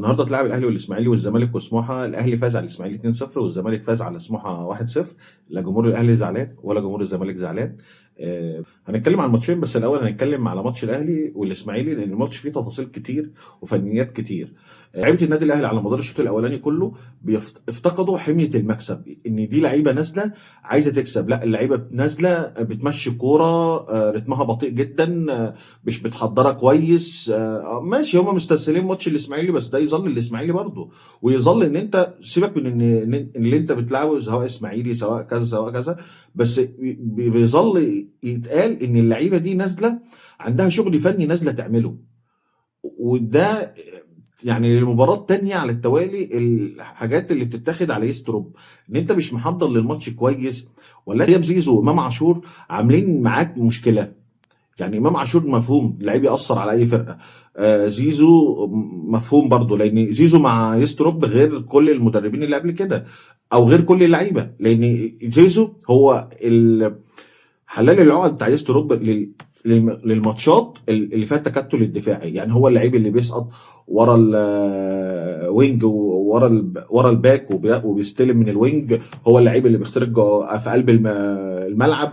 النهارده اتلعب الاهلي والاسماعيلي والزمالك وسموحه. الاهلي فاز على الاسماعيلي 2-0 والزمالك فاز على سموحه 1-0. لا جمهور الاهلي زعلان ولا جمهور الزمالك زعلان. هنتكلم عن الماتشين، بس الاول هنتكلم على ماتش الاهلي والاسماعيلي لان الماتش فيه تفاصيل كتير وفنيات كتير. لعيبه النادي الاهلي على مدار الشوط الاولاني كله افتقدوا حميه المكسب، ان دي لعيبه نازله عايزه تكسب. لا، اللعيبه نازله بتمشي كوره، رتمها بطيء جدا، مش بتحضرها كويس. ماشي، هم مستسهلين ماتش الاسماعيلي، بس ده يظل الاسماعيلي برضه، ويظل ان انت سيبك من ان اللي انت بتلعبه سواء اسماعيلي سواء كذا سواء كذا، بس بيظل يتقال ان اللعيبه دي نازله عندها شغل فني نازله تعمله. وده يعني للمباراه الثانيه على التوالي الحاجات اللي بتتاخد على يستروب، ان انت مش محضر للماتش كويس. ولا غياب زيزو وامام عاشور عاملين معاك مشكله. يعني امام عاشور مفهوم لعيب ياثر على اي فرقه، زيزو مفهوم برضه، لان زيزو مع يستروب غير كل المدربين اللي قبل كده او غير كل اللعيبه، لان زيزو هو حلال العقد بتاع يستروب للماتشات اللي فيها التكتل الدفاعي. يعني هو اللعيب اللي بيسقط ورا الوينج وورا ورا الباك وبيستلم من الوينج، هو اللعيب اللي بيخترق في قلب الملعب.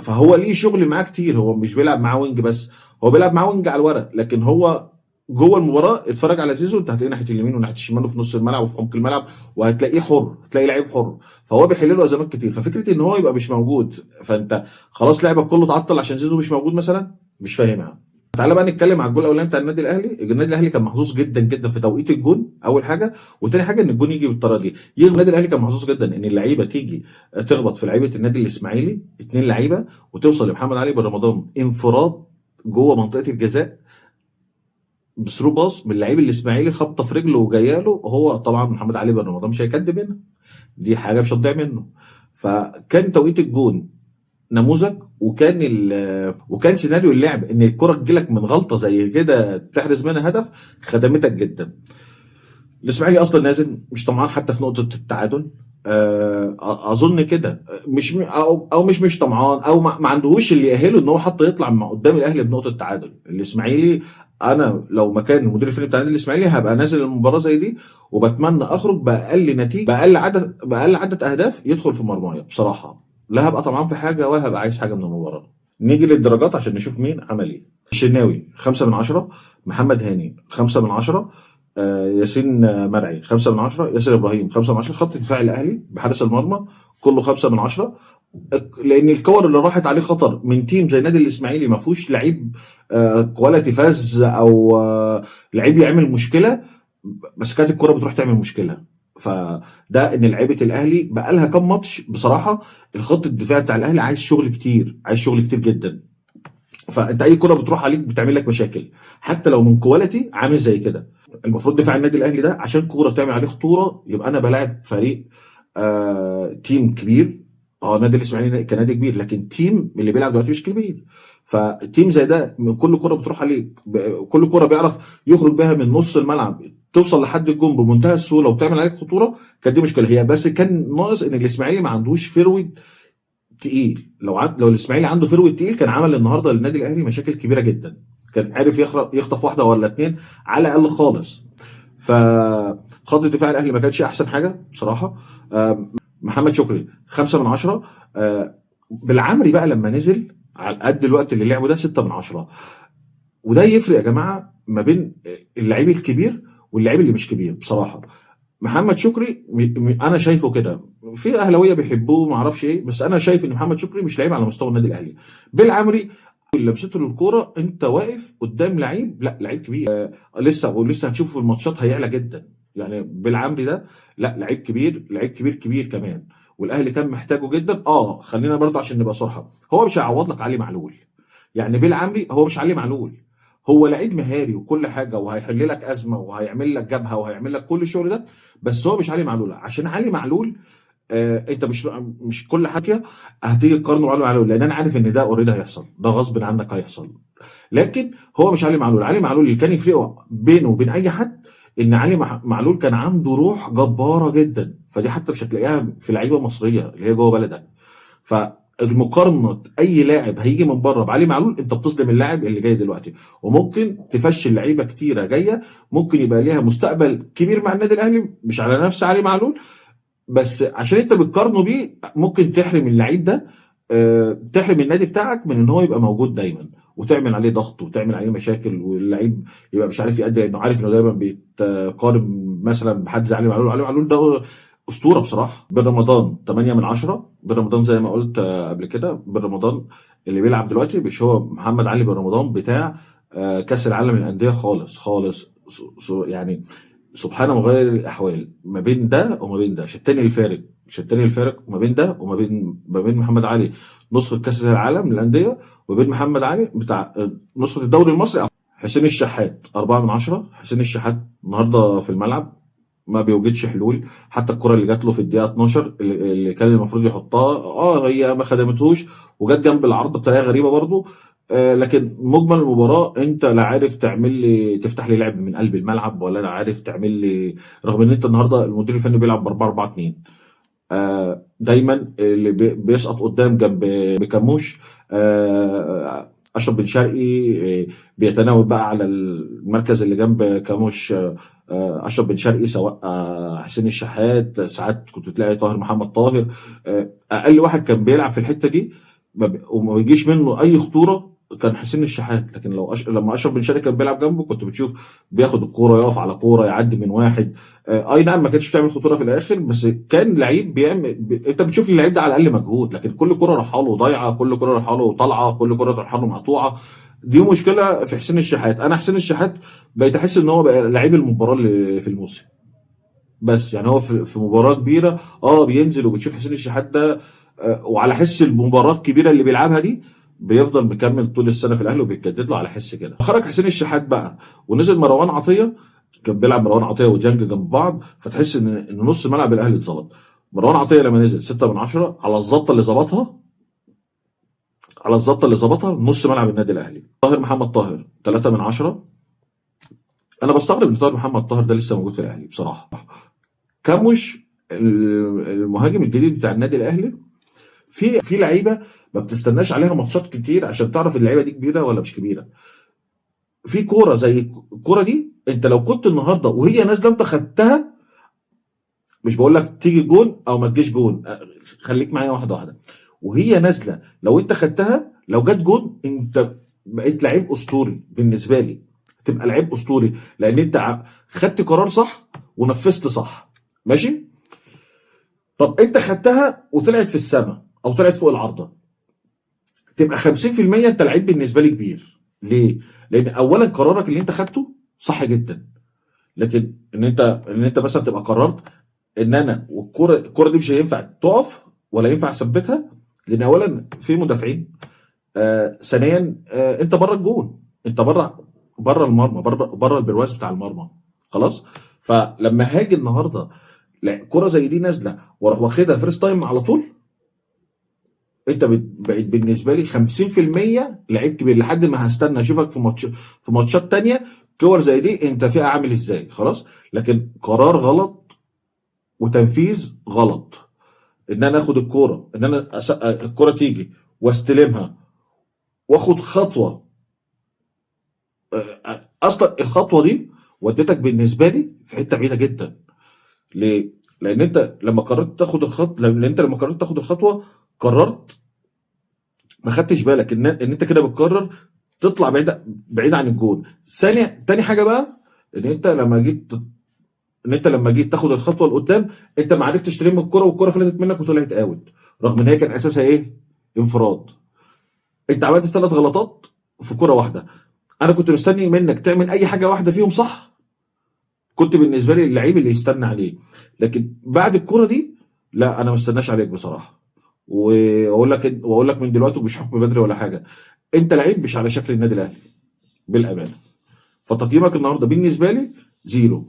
فهو ليه شغل معاه كتير، هو مش بيلعب معاه وينج بس، هو بيلعب معاه وينج على الورق، لكن هو جوه المباراه اتفرج على زيزو، انت هتلاقيه ناحيه اليمين وناحيه الشمال وفي نص الملعب وفي عمق الملعب، وهتلاقيه حر، هتلاقي لعيب حر. فهو بيحل له ازمات كتير. ففكره ان هو يبقى مش موجود، فانت خلاص لعبك كله اتعطل عشان زيزو مش موجود مثلا، مش فاهمها. تعالى بقى نتكلم على الجول الاولاني بتاع النادي الاهلي. النادي الاهلي كان محظوظ جدا جدا في توقيت الجون اول حاجه، وتاني حاجه ان الجون يجي بالطريقه دي. النادي الاهلي كان محظوظ جدا ان اللعيبه تيجي تخبط في لعيبه النادي الاسماعيلي، اتنين لعيبه، وتوصل لمحمد علي بن رمضان انفراد جوه منطقه الجزاء بثرو باص من اللعيب الاسماعيلي، خبطه في رجله وجايه له. هو طبعا محمد علي بن رمضان مش هيكدب منها، دي حاجه مش هتضيع منه. فكان توقيت الجون نموذج، وكان سيناريو اللعب ان الكره تجيلك من غلطه زي كده تحرز منها هدف، خدمتك جدا. الاسماعيلي اصلا نازل مش طمعان حتى في نقطه التعادل، اظن كده، مش او مش طمعان، او ما عندهوش اللي يأهله ان هو حتى يطلع مع قدام الاهلي بنقطه تعادل. الاسماعيلي انا لو مكان المدير الفني بتاع النادي الاسماعيلي هبقى نازل المباراه زي دي، وبتمنى اخرج باقل نتيجه، باقل عدد اهداف يدخل في مرمايا بصراحه. لا هبقى طمعان في حاجه ولا هبقى عايز حاجه من المباراه. نيجي للدرجات عشان نشوف مين عمل ايه. الشناوي 5/10، محمد هاني 5/10، ياسين مرعي 5/10، ياسر ابراهيم 5/10. خط دفاع الاهلي بحارس المرمى كله 5/10، لان الكور اللي راحت عليه خطر من تيم زي النادي الاسماعيلي ما فيهوش لعيب كواليتي فاز او لعيب يعمل مشكله، بس كانت الكوره بتروح تعمل مشكله. فده ان لعيبه الاهلي بقى لها كام ماتش بصراحه الخط الدفاع بتاع الاهلي عايز شغل كتير، عايز شغل كتير جدا. فانت اي كره بتروح عليك بتعمل لك مشاكل حتى لو من كواليتي عامل زي كده. المفروض دفاع النادي الاهلي ده عشان كوره تعمل عليه خطوره يبقى انا بلاعب فريق تيم كبير. النادي الاسماعيلي كنادي كبير، لكن تيم اللي بيلعب دلوقتي مش كبير. فتيم زي ده من كل كره بتروح عليك، كل كره بيعرف يخرج بها من نص الملعب توصل لحد الجون بمنتهى السهوله وتعمل عليك خطوره. كانت دي مشكله هي، بس كان ناقص ان الاسماعيلي ما عندوش فيرود تقيل. لو الاسماعيلي عنده فيرود تقيل كان عمل النهارده للنادي الاهلي مشاكل كبيره جدا، كان عارف يخطف واحده ولا اتنين على الاقل خالص. فخط دفاع الاهلي ما كانش احسن حاجه بصراحه. محمد شكري 5/10. بالعمري بقى لما نزل على قد الوقت اللي لعبه ده 6/10. وده يفرق يا جماعه ما بين اللعيب الكبير واللعيب اللي مش كبير بصراحه. محمد شكري انا شايفه كده، في اهلاويه بيحبوه ما اعرفش ايه، بس انا شايف ان محمد شكري مش لعيب على مستوى النادي الاهلي. بالعمري لمسته للكوره انت واقف قدام لعيب، لا لعيب كبير، لسه هتشوفه في الماتشات هيعلى جدا. يعني بالعمري ده لا لعيب كبير، لعيب كبير كبير كمان، والاهلي كان محتاجه جدا. خلينا برضه عشان نبقى صراحه، هو مش هيعوض لك علي معلول. يعني بالعمري هو مش علي معلول، هو لعيب مهاري وكل حاجه وهيحل لك ازمه وهيعمل لك جبهه وهيعمل لك كل الشغل ده، بس هو مش علي معلول. عشان علي معلول انت مش كل حاجه هتيجي تقارنه بعلي معلول، لان انا عارف ان ده اوريدي هيحصل، ده غصب عنك هيحصل. لكن هو مش علي معلول. علي معلول اللي كان يفرقه بينه وبين اي حد ان علي معلول كان عنده روح جباره جدا، فدي حتى مش هتلاقيها في لعيبه مصريه اللي هي جوه بلدك. ف المقارنه اي لاعب هيجي من بره بعلي معلول، انت بتظلم اللاعب اللي جاي دلوقتي، وممكن تفشل لعيبه كتيره جايه ممكن يبقى ليها مستقبل كبير مع النادي الاهلي، مش على نفس علي معلول، بس عشان انت بتقارنه بيه ممكن تحرم اللعيب ده، تحرم النادي بتاعك من ان هو يبقى موجود دايما، وتعمل عليه ضغط وتعمل عليه مشاكل، واللعيب يبقى مش عارف يأدي لانه عارف انه دايما بيتقارن مثلا بحد زي علي معلول. علي معلول ده اسطوره بصراحه. بن رمضان 8 من 10. بن رمضان زي ما قلت قبل كده، بن رمضان اللي بيلعب دلوقتي مش هو محمد علي بن رمضان بتاع كاس العالم للانديه خالص خالص. يعني سبحان مغير الاحوال، ما بين ده وما بين ده، شتاني الفارق ما بين ده وما بين محمد علي نسخه كاس العالم للانديه، وما بين محمد علي بتاع نسخه الدوري المصري. حسين الشحات 4 من 10. حسين الشحات النهارده في الملعب ما بيوجدش حلول، حتى الكره اللي جات له في الدقيقه 12 اللي كان المفروض يحطها هي ما خدمتهوش، وجت جنب العرض بطريقه غريبه برضو. لكن مجمل المباراه انت لا عارف تعمل لي تفتح لي لعب من قلب الملعب، ولا لا عارف تعمل لي، رغم ان انت النهارده المدير الفني بيلعب ب 4-4-2. دايما اللي بيسقط قدام جنب بكاموش اشرف بن شرقي، بيتناوب بقى على المركز اللي جنب كاموش، اشرف بن شرقي، سواء حسين الشحات، ساعات كنت تلاقي طاهر محمد طاهر. اقل واحد كان بيلعب في الحته دي وما بيجيش منه اي خطوره كان حسين الشحات. لكن لما اشرف بن شرقي كان بيلعب جنبه كنت بتشوف بياخد الكوره، يقف على كوره، يعدي من واحد. اي نعم ما كانش بتعمل خطوره في الاخر، بس كان لعيب انت بتشوف اللعيب ده على الاقل مجهود. لكن كل كره رايحه له ضايعه، كل كره رايحه له طالعه، كل كره رايحه له مقطوعه. دي مشكله في حسين الشحات. انا حسين الشحات بقيت احس ان هو بقى لعيب المباراه اللي في الموسم بس. يعني هو في مباراه كبيره بينزل، وبتشوف حسين الشحات ده وعلى حس المباراه الكبيره اللي بيلعبها دي بيفضل مكمل طول السنه في الاهلي، وبيتجدد له على حس كده. خرج حسين الشحات بقى ونزل مروان عطيه، كان بيلعب مروان عطيه وديانج جنب بعض، فتحس ان نص ملعب الاهلي اتظبط. مروان عطيه لما نزل 6 من 10 على الظبطه اللي ظبطها، نص ملعب النادي الاهلي. طاهر محمد طاهر 3 من 10. انا بستغرب ان طاهر محمد طاهر ده لسه موجود في الاهلي بصراحه. كاموش المهاجم الجديد بتاع النادي الاهلي، في لعيبه ما بتستناش عليها ماتشات كتير عشان تعرف اللعيبه دي كبيره ولا مش كبيره. في كوره زي الكوره دي، انت لو كنت النهارده وهي نازله انت خدتها، مش بقول لك تيجي جون او ما تجيش جون، خليك معايا واحده واحده، وهي نازله لو انت خدتها، لو جت جون انت بقيت لعيب اسطوري بالنسبه لي، تبقى لعيب اسطوري، لان انت خدت قرار صح ونفذت صح. ماشي. طب انت خدتها وطلعت في السماء او طلعت فوق العارضه، تبقى 50% انت لعيب بالنسبه لي كبير. ليه؟ لان اولا قرارك اللي انت خدته صح جدا، لكن ان انت مثلا تبقى قررت ان انا الكوره دي مش هينفع تقف ولا ينفع اثبتها، لان اولا في مدافعين، ثانيا انت بره الجون، انت بره المرمى، بره البرواز بتاع المرمى خلاص. فلما هاجي النهارده كرة زي دي نازله واروح واخدها فيرست تايم على طول، انت بقيت بالنسبه لي 50% لعيب كبير، لحد ما هستنى اشوفك في ماتشات تانية كور زي دي انت فيها عامل ازاي خلاص. لكن قرار غلط وتنفيذ غلط، ان انا اخد الكوره، ان انا الكوره تيجي واستلمها واخد خطوه، اصلا الخطوه دي ودتك بالنسبه لي في حته بعيده جدا. ليه؟ لان انت لما قررت تاخد الخطوه قررت ما خدتش بالك ان انت كده بتقرر تطلع بعيد عن الجول. تاني حاجه بقى، ان انت لما جيت تاخد الخطوه لقدام، انت ما عرفتش تلم الكره، والكره فلتت منك وطلعت اوت، رغم ان هي كان اساسها ايه؟ انفراد. انت عملت 3 غلطات في كره واحده. انا كنت مستني منك تعمل اي حاجه واحده فيهم صح، كنت بالنسبه لي اللعيب اللي يستنى عليه. لكن بعد الكره دي لا، انا ما استناش عليك بصراحه. واقول لك من دلوقتي، ومش حكم بدري ولا حاجه، انت لعيب مش على شكل النادي الاهلي بالامانه. فتقييمك النهارده بالنسبه لي زيرو،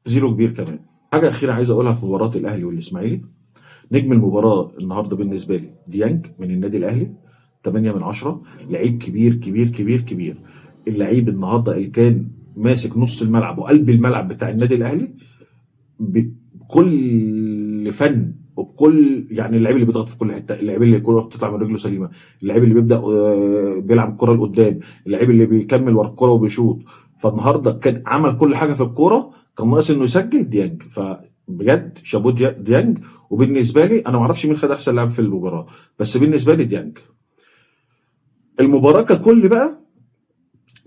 زيرو كبير كمان. حاجه اخيره عايز اقولها في مباراه الاهلي والاسماعيلي، نجم المباراه النهارده بالنسبه لي ديانج من النادي الاهلي 8 من 10. لعيب كبير كبير كبير كبير. اللعيب النهارده اللي كان ماسك نص الملعب وقلب الملعب بتاع النادي الاهلي بكل فن كل يعني اللعيب اللي بيضغط في كل حته، اللعيب اللي الكوره بتطلع من رجله سليمه، اللعيب اللي بيبدا بيلعب الكوره لقدام، اللعيب اللي بيكمل ورا الكوره وبيشوط. فالنهارده كان عمل كل حاجه في الكوره، كان ناقص انه يسجل ديانج. فبجد شابوه ديانج. وبالنسبه لي انا ما اعرفش مين خد احسن لاعب في المباراه، بس بالنسبه لي ديانج. المباراه ككل بقى،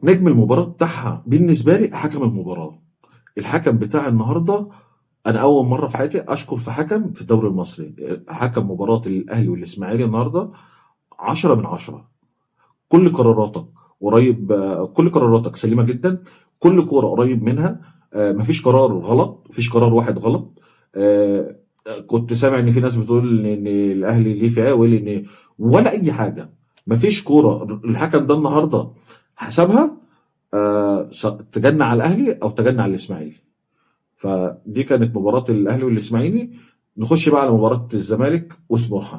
نجم المباراه بتاعها بالنسبه لي حكم المباراه. الحكم بتاع النهارده، انا اول مره في حياتي اشكر في حكم في الدوري المصري. حكم مباراه الاهلي والاسماعيلي النهارده 10 من 10. كل قراراتك قريب، كل قراراتك سليمه جدا، كل كوره قريب منها. مفيش قرار غلط، مفيش قرار واحد غلط. آه، كنت سامع ان في ناس بتقول ان الاهلي ليه فاول، ان ولا اي حاجه. مفيش كوره الحكم ده النهارده حسبها تجنى على الاهلي او تجنى على الاسماعيلي. فدي كانت مباراه الاهلي والاسماعيلي. نخش بقى على مباراه الزمالك وسموحه.